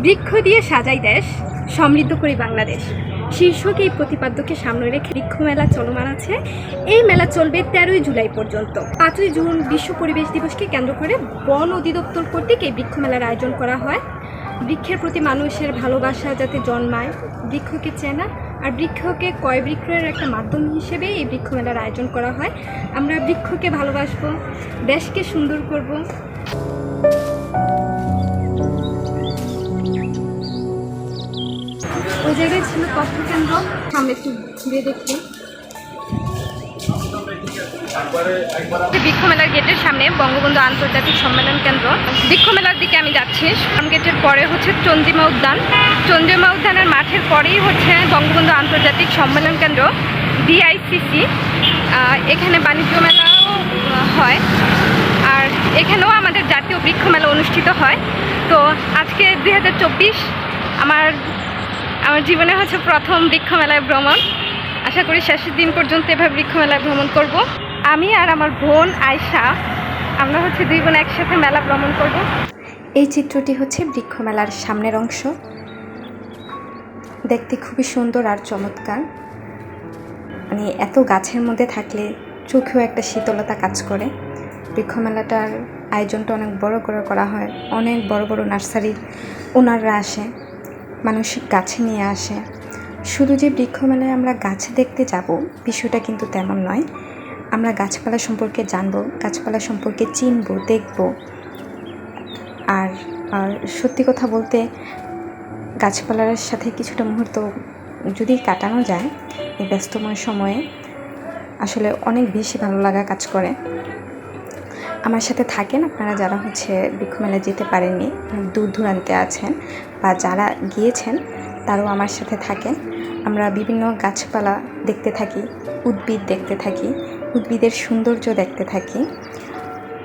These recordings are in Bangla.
বৃক্ষ দিয়ে সাজাই দেশ, সমৃদ্ধ করি বাংলাদেশ শীর্ষক এই প্রতিপাদ্যকে সামনে রেখে বৃক্ষ মেলা চলমান আছে। এই মেলা চলবে 13ই জুলাই পর্যন্ত। 5ই জুন বিশ্ব পরিবেশ দিবসকে কেন্দ্র করে বন অধিদপ্তর কর্তৃক এই বৃক্ষ মেলার আয়োজন করা হয়। বৃক্ষের প্রতি মানুষের ভালোবাসা যাতে জন্মায়, বৃক্ষকে চেনা আর বৃক্ষকে ক্রয় বিক্রয়ের একটা মাধ্যম হিসেবে এই বৃক্ষ মেলার আয়োজন করা হয়। আমরা বৃক্ষকে ভালোবাসবো, দেশকে সুন্দর করব। ওই জায়গায় ছিল তথ্য কেন্দ্র, সামনে একটু ঘুরে দেখি। বৃক্ষ মেলার গেটের সামনে বঙ্গবন্ধু আন্তর্জাতিক সম্মেলন কেন্দ্র। বৃক্ষ মেলার দিকে আমি যাচ্ছি। গেটের পরে হচ্ছে চন্দ্রিমা উদ্যান। চন্দ্রিমা উদ্যানের মাঠের পরেই হচ্ছে বঙ্গবন্ধু আন্তর্জাতিক সম্মেলন কেন্দ্র BICC। এখানে বাণিজ্য মেলাও হয়, আর এখানেও আমাদের জাতীয় বৃক্ষ মেলা অনুষ্ঠিত হয়। তো আজকে 2024 আমার জীবনে হচ্ছে প্রথম বৃক্ষ মেলায় ভ্রমণ। আশা করি শেষের দিন পর্যন্ত এভাবে বৃক্ষ মেলায় ভ্রমণ করব। আমি আর আমার বোন আয়শা, আমরা হচ্ছে দুই বোন একসাথে মেলা ভ্রমণ করব। এই চিত্রটি হচ্ছে বৃক্ষ মেলার সামনের অংশ। দেখতে খুবই সুন্দর আর চমৎকার। মানে এত গাছের মধ্যে থাকলে চোখেও একটা শীতলতা কাজ করে। বৃক্ষ মেলাটার আয়োজনটা অনেক বড় করে করা হয়। অনেক বড় বড় নার্সারির ওনাররা আসে, মানুষ গাছে নিয়ে আসে। শুধু যে বৃক্ষ মেলায় আমরা গাছ দেখতে যাব বিষয়টা কিন্তু তেমন নয়। আমরা গাছপালা সম্পর্কে জানবো, গাছপালা সম্পর্কে চিনবো, দেখবো। আর সত্যি কথা বলতে গাছপালার সাথে কিছুটা মুহূর্ত যদি কাটানো যায় এই ব্যস্তময় সময়ে, আসলে অনেক বেশি ভালো লাগা কাজ করে। আমার সাথে থাকেন আপনারা যারা হচ্ছে বৃক্ষ মেলায় যেতে পারেননি, দূর দূরান্তে আছেন, বা যারা গিয়েছেন তারাও আমার সাথে থাকেন। আমরা বিভিন্ন গাছপালা দেখতে থাকি, উদ্ভিদ দেখতে থাকি, উদ্ভিদের সৌন্দর্য দেখতে থাকি।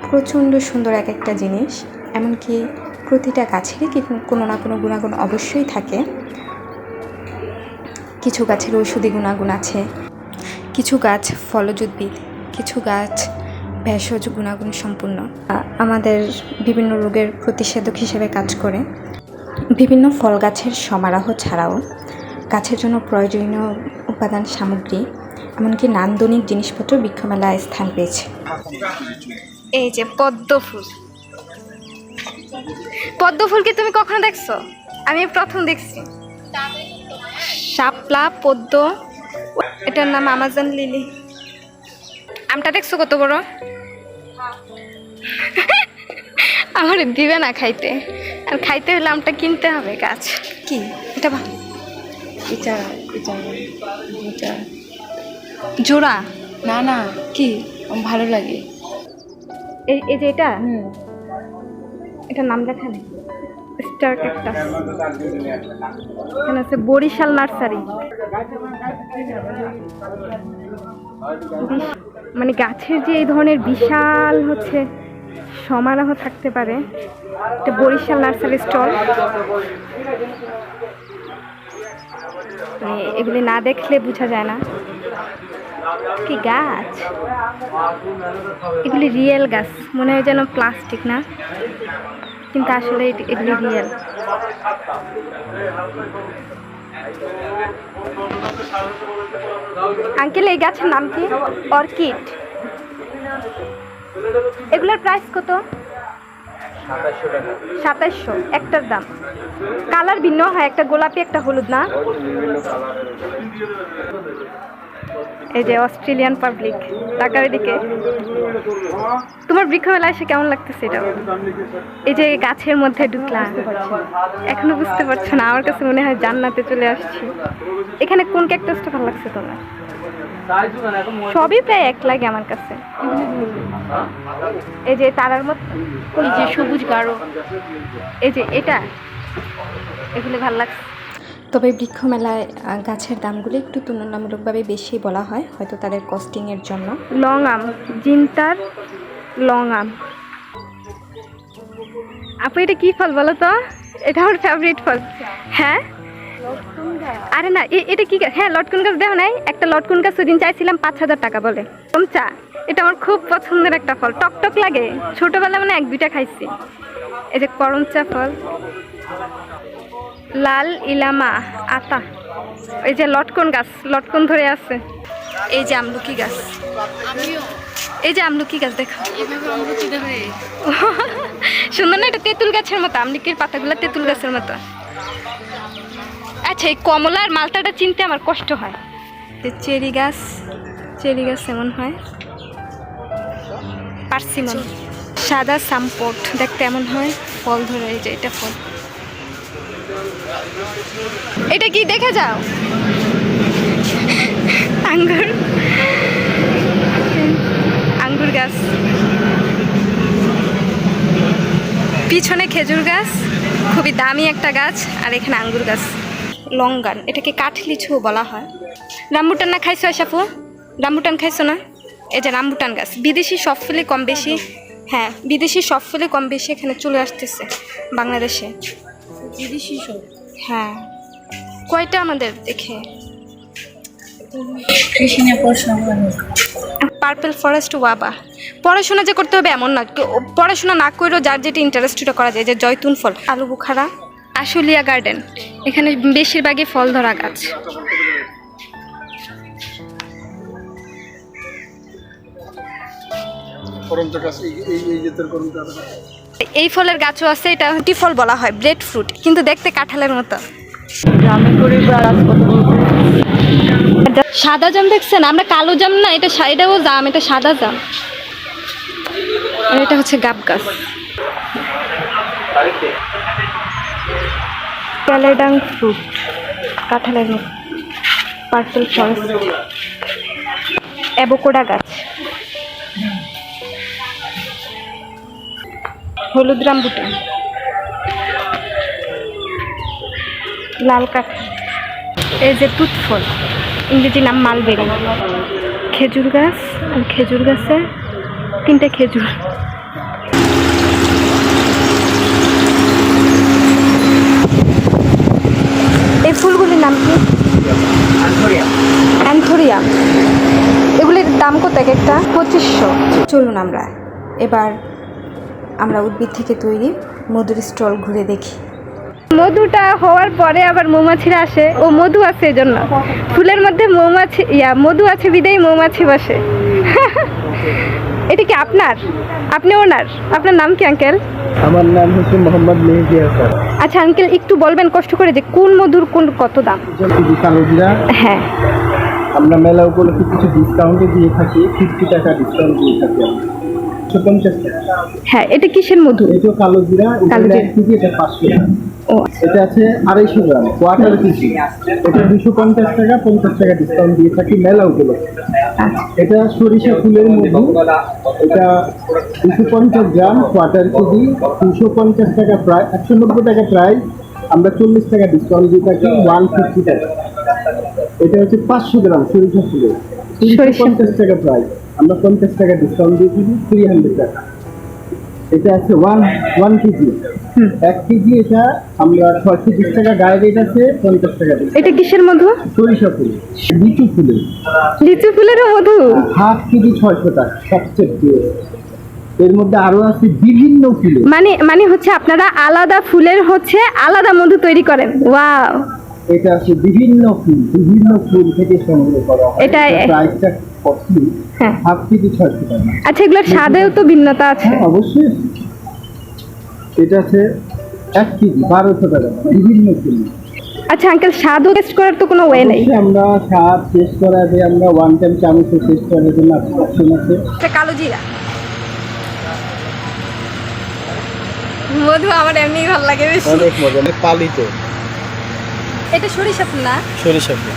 প্রচণ্ড সুন্দর এক একটা জিনিস। এমনকি প্রতিটা গাছেরই কোনো না কোনো গুণাগুণ অবশ্যই থাকে। কিছু গাছের ঔষধি গুণাগুণ আছে, কিছু গাছ ফলজ উদ্ভিদ, কিছু গাছ ভেষজ গুণাগুণ সম্পূর্ণ, আমাদের বিভিন্ন রোগের প্রতিষেধক হিসেবে কাজ করে। বিভিন্ন ফল গাছের সমারোহ ছাড়াও গাছের জন্য প্রয়োজনীয় উপাদান সামগ্রী, এমনকি নান্দনিক জিনিসপত্র বৃক্ষ মেলায় স্থান পেয়েছে। এই যে পদ্ম ফুল। পদ্ম ফুল কি তুমি কখনো দেখছো? আমি প্রথম দেখছি। শাপলা পদ্ম, এটার নাম আমাজন লিলি। আমটা দেখছো কত বড়? আমার দিবে না খাইতে, আর খাইতে হলে আমটা কিনতে হবে। গাছ কি এটা? এটা জোড়া না না, কি ভালো লাগে। এই যে এটা, এটার নাম লেখা নেই। Star cactus. এখানে আছে বরিশাল নার্সারি। মানে গাছের যে এই ধরনের বিশাল হচ্ছে সমারোহ থাকতে পারে, এটা বরিশাল নার্সারি স্টল। মানে এগুলি না দেখলে বোঝা যায় না কি গাছ। এগুলি রিয়েল গাছ, মনে হয় যেন প্লাস্টিক না, কিন্তু আসলে এগুলি রিয়েল। আঙ্কেল এই গাছের নাম কি? অর্কিড। এগুলোর প্রাইস কত? 2700 একটার দাম। কালার ভিন্ন হয়, একটা গোলাপি একটা হলুদ না? এই যে অস্ট্রেলিয়ান পাবলিক টাকার দিকে। তোমার বৃক্ষ মেলা এসে কেমন লাগতেছে এটা? এই যে গাছের মধ্যে ঢুকলাম, এখনো বুঝতে পারছো না? আমার কাছে মনে হয় জান্নাতে চলে আসছি। এখানে কোন ক্যাকটাসটা ভালো লাগছে তোমার? সবই প্রায় এক লাগে আমার কাছে। এই যে তারার মতো, এই যে সবুজ গাঢ়, এই যে এটা, এগুলো ভালো লাগছে। তবে বৃক্ষ মেলায় গাছের দামগুলো একটু তুলনামূলকভাবে বেশি বলা হয়, হয়তো তাদের কস্টিংয়ের জন্য। লং আম, জিন্তার লং আম। আপু এটা কি ফল বলো তো? এটা আমার ফেভারিট ফল। হ্যাঁ, আরে না, এটা কি গাছ? হ্যাঁ, লটকন গাছ। দেখো নাই, একটা লটকন গাছ ওই দিন চাইছিলাম 5000 টাকা বলে। চা, এটা আমার খুব পছন্দের একটা ফল, টকটক লাগে। ছোটবেলা মানে 1-2টা খাইছি। এই যে করমচা ফল, লাল ইলামা আতা, এই যে লটকন গাছ, লটকন ধরে আছে। এই যে আমলকি গাছ, এই যে আমলকি গাছ দেখো, সুন্দর না? এটা তেঁতুল গাছের মতো, আমলকির পাতাগুলো তেঁতুল গাছের মতো। আচ্ছা, এই কমলা আর মালটাটা চিনতে আমার কষ্ট হয়। চেরি গাছ, চেরি গাছ এমন হয়। পার্সিমন, সাদা সাম্পট দেখতে এমন হয়, ফল ধরে। এই যে এটা ফল। এটা কি দেখে যাও? আঙ্গুর, আঙ্গুর গাছ, পিছনে খেজুর গাছ, খুবই দামি একটা গাছ, আর এখানে আঙ্গুর গাছ। লঙ্গান, এটাকে কাঠলিচু বলা হয়। রামবুটান না খাইছো আশাফু? রামবুটান খাইছো না? এই যে রামবুটান গাছ। বিদেশি সব ফুলে কম বেশি, হ্যাঁ বিদেশি সব ফুলে কম বেশি এখানে চলে আসতেছে বাংলাদেশে। বিদেশি সব? হ্যাঁ। কয়টা আমাদের দেখে? পার্পল ফরেস্ট ওয়াবা। পড়াশোনা যে করতে হবে এমন না, পড়াশোনা না করেও যার যেটা ইন্টারেস্ট ওটা করা যায়। যে জয়তুন ফল, আলু বুখারা, আশুলিয়া গার্ডেন, এখানে বেশিরভাগই ফল ধরা গাছ। এই ফলের গাছও আছে, এটা টি ফল বলা হয়, ব্রেড ফ্রুট, কিন্তু দেখতে কাঁঠালের মতো। সাদা জাম দেখছেন? আমরা কালো জাম না, এটা এটাও জাম, এটা সাদা জাম। আর এটা হচ্ছে গাব গাছ। ক্যালেডাং ফ্রুট, কাঁঠালের মতো। পার্পল ফরেস্ট, অ্যাভোকাডো গাছ, হলুদ রামবুটান, লাল কাঁঠাল, এই যে তুত ফল, ইংরেজি নাম মালবেরি। খেজুর গাছ, আর খেজুর গাছে 3টে খেজুর। এই ফুলগুলির নাম কি? অ্যান্থোরিয়াম। এগুলির দাম কত এক একটা? 2500। চলুন এবার আমরা উদ্ভিদ থেকে তৈরি মধুর স্টল ঘুরে দেখি। মধুটা হওয়ার পরে আবার মৌমাছিরা আসে, ও মধু আছে এই জন্য। ফুলের মধ্যে মৌমাছি মধু আছে বিদায় মৌমাছি বসে। এটা কি আপনার? আপনি ওনার? আপনার নাম কি আঙ্কেল? আমার নাম হচ্ছে মোহাম্মদ মেহেদি হাসান। আচ্ছা আঙ্কেল, একটু বলবেন কষ্ট করে যে কোন মধুর কোন কত দাম? কালোজিরা হ্যাঁ, আমরা মেলা উপলক্ষে কিছু ডিসকাউন্টে দিয়ে থাকি, 50 টাকা ডিসকাউন্ট দিয়ে থাকি আমরা। 150 টাকা। হ্যাঁ, এটা কিসের মধু? এটা কালোজিরা, এটা কালোজিরা। 1 কেজি, এটা 500 টাকা। ও এটা আছে 250 গ্রাম, কোয়ার্টার কেজি, এটা 250 টাকা, 50 টাকা ডিসকাউন্ট দিয়ে থাকি মেলা উপলক্ষে। এটা সরিষা ফুলের মধু, এটা 250 গ্রাম, কোয়ার্টার কেজি, 250 টাকা, প্রায় 190 টাকা প্রাইস। আমরা 40 টাকা ডিসকাউন্ট দিয়ে থাকি, 150 টাকা। এটা হচ্ছে 500 গ্রাম সরিষা ফুলের, 350 টাকা প্রাইস। আমরা 50 টাকা ডিসকাউন্ট দিয়ে দিই, 300 টাকা। এটা আছে 1 কেজি, 1 কেজি, এটা আমরা 620 টাকা গায়ে রেট আছে, 50 টাকা discount। এটা কিসের মধু? সরিষা ফুল, লিচু ফুলের, লিচু ফুলেরও মধু? হাফ কেজি 600 টাকা সবচেয়ে দিয়ে। এর মধ্যে আরো আছে বিভিন্ন ফুলের। মানে হচ্ছে আপনারা আলাদা ফুলের হচ্ছে আলাদা মধু তৈরি করেন? ওয়াও। এটা আছে বিভিন্ন ফুল থেকে সংগ্রহ করা হয়। এটা প্রাইসটা কস্টলি, হ্যাঁ। হাফ কেজি 600 টাকা। আচ্ছা, এগুলোর স্বাদেও তো ভিন্নতা আছে? হ্যাঁ, অবশ্যই। এটা আছে 1 কেজি 1200 টাকা, বিভিন্ন ফুল। আচ্ছা আঙ্কেল, স্বাদও টেস্ট করার তো কোনো ওয়ে নেই? অবশ্যই আমরা স্বাদ টেস্ট করা দিয়ে আমরা 1 টাইম চামচে টেস্ট করার জন্য অপশন আছে। কালো জিরা মধু আমার এমনি ভালো লাগে বেশি। অনেক মজা, অনেক পালিত। এটা সরিষা ফুল না? সরিষা ফুল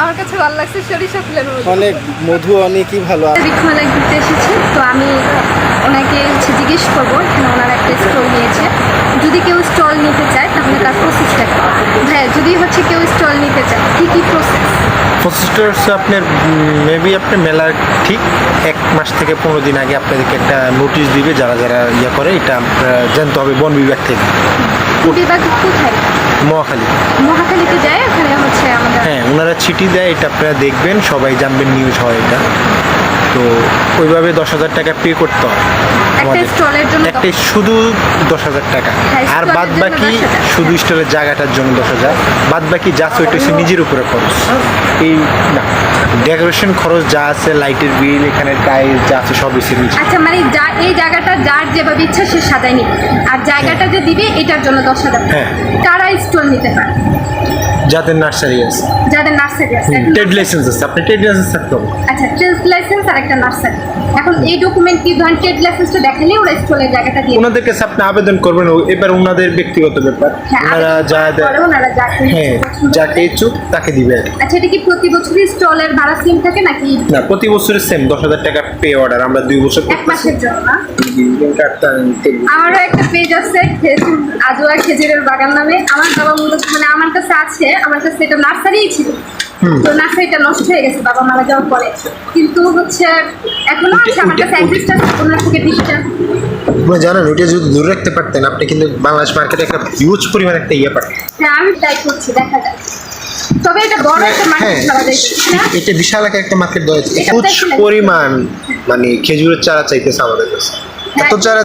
আমার কাছে ভালো লাগছে সরিষা ফুলের মধু। অনেক মধু, অনেকই ভালো। বৃক্ষমেলায় ঘুরতে এসেছি, তো আমি ওনাকে জিজ্ঞেস করবো, এখানে ওনারা একটা স্টল নিয়েছে। যদি কেউ স্টল নিতে চায় তাহলে তার 25 টাকা। হ্যাঁ, যদি হচ্ছে কেউ স্টল নিতে চায়, কি প্রসেস? প্রসেসটা হচ্ছে আপনার মেবি আপনার মেলার ঠিক 1 মাস থেকে 15 দিন আগে আপনাদেরকে একটা নোটিশ দিবে, যারা যারা ইয়ে করে। এটা আপনারা জানতে হবে বন বিভাগ থেকে। বিভাগ কোথায়? মহাখালী। মহাখালীতে যায়, ওখানে হচ্ছে আমাদের হ্যাঁ, ওনারা চিঠি দেয়, এটা আপনারা দেখবেন, সবাই জানবেন, নিউজ হয় এটা। তো ওইভাবে 10,000 টাকা পে করতে হয় একটা আমাদের। স্টলের জন্য একটা শুধু 10,000 টাকা, হ্যাঁ, আর স্টলের বাদ জন্য বাকি 10,000 শুধু স্টলের জায়গাটার জন্য 10,000, বাদ বাকি যা আছে ওইটা হচ্ছে নিজের উপরে খরচ। এই না, ডেকোরেশন খরচ যা আছে, লাইটের বিল, এখানে টাইলস যা আছে সব এসে নিচে। আচ্ছা, মানে যা এই জায়গাটা যার যেভাবে ইচ্ছা সে সাজায় নিবে, আর জায়গাটা যে দিবে এটার জন্য 10,000 টাকা। হ্যাঁ। কারা স্টল নিতে পারে? যাদের নার্সারি আছে, যাদের নার্সারি আছে। এখন ট্রেড লাইসেন্স আছে, আপনি ট্রেড লাইসেন্স থাকতে হবে। আচ্ছা, ট্রেড লাইসেন্স আর একটা নার্সারি। এখন এই ডকুমেন্ট কি ধরেন ট্রেড লাইসেন্সটা দেখালে ওরা স্টলের জায়গাটা দিয়ে ওনাদের কাছে আপনি আবেদন করবেন, এবার ওনাদের ব্যক্তিগত ব্যাপার, হ্যাঁ, ওনারা আবেদন যা করার দেয়, পরে ওনারা যাকে হ্যাঁ, পছন্দ যাকে করে। ইচ্ছুক তাকে দিবে আর কি। আচ্ছা, এটা কি প্রতি বছরই স্টলের ভাড়া সেম থাকে নাকি না, প্রতি বছরের সেম 10,000 টাকা পে অর্ডার, আমরা 2 বছর এক মাসের জন্য না? করতেছি। আমারও একটা পেজ আছে আজোয়া খেজুরের বাগান নামে। আমার বাবা মূলত মানে আমার কাছে আছে, আমার কাছে এটা নার্সারিই ছিল। তো নার্সারিটা নষ্ট হয়ে গেছে বাবা মারা যাওয়ার পরে, কিন্তু হচ্ছে এখনো আছে আমার কাছে এক্সিস্ট আছে, ওনার থেকে ডিজিটাল। আপনি জানেন, ওইটা যদি দূরে রাখতে পারতেন আপনি, কিন্তু বাংলাদেশ মার্কেটে একটা হিউজ পরিমাণ একটা ইয়ে পারতেন। হ্যাঁ, আমি ট্রাই করছি, দেখা যাক। তবে এটা বড় একটা মার্কেট হ্যাঁ, ধরা যাইতেছে না? এটা বিশাল একটা মার্কেট দেওয়া হয়েছে। এটা হিউজ দেখলে- পরিমাণ মানে খেজুরের চারা চাইতেছে আমাদের কাছে, এত চারা